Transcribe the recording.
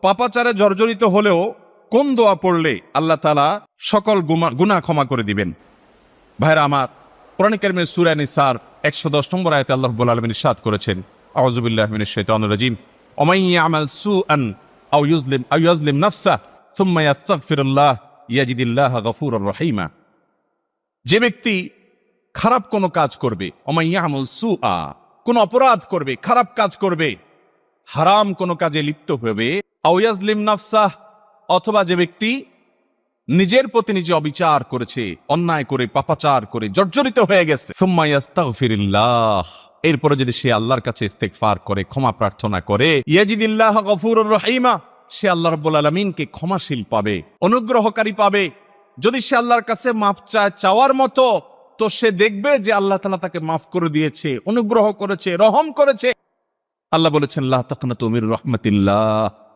পাপাচারে জর্জরিত হলেও কোন দোয়া পড়লে আল্লাহ তাআলা সকল গুনাহ ক্ষমা করে দিবেন? ভাইরা আমার, কোরআন কারীমের সূরা নিসার 110 নম্বর আয়াতে আল্লাহ রাব্বুল আলামিন ইরশাদ করেছেন, আউযু বিল্লাহি মিনাশ শাইতানির রাজীম, ওয়া মান ইয়ামাল সুআন আও ইউযলিম নাফসাহু সুম্মা ইয়াস্তাগফিরুল্লাহ ইয়াজিদিল্লাহা গফুরার রহিমা। যে ব্যক্তি খারাপ কোনো কাজ করবে, ওয়া মান ইয়ামাল সুআ, কোনো অপরাধ করবে, খারাপ কাজ করবে, হারাম কোনো কাজে লিপ্ত হবে, আও ইয়াজলিম নাফসাহ, অথবা যে ব্যক্তি নিজের প্রতি নিজে অবিচার করেছে, অন্যায় করে পাপাচার করে জর্জরিত হয়ে গেছে, সুম্মা ইয়াস্তাগফিরুল্লাহ, এরপরে যদি সে আল্লাহর কাছে ইস্তেগফার করে, ক্ষমা প্রার্থনা করে, ইয়াজিদিল্লাহা গফুরার রহিমা, সে আল্লাহ রাব্বুল আলামিনকে ক্ষমাশীল পাবে, অনুগ্রহকারী পাবে। যদি সে আল্লাহর কাছে মাফ চায় চাওয়ার মতো, তো সে দেখবে যে আল্লাহ তাআলা তাকে মাফ করে দিয়েছে, অনুগ্রহ করেছে, রহম করেছে। আল্লাহ বলেছেন, লা তাকনাতু মির রাহমাতিল্লাহ,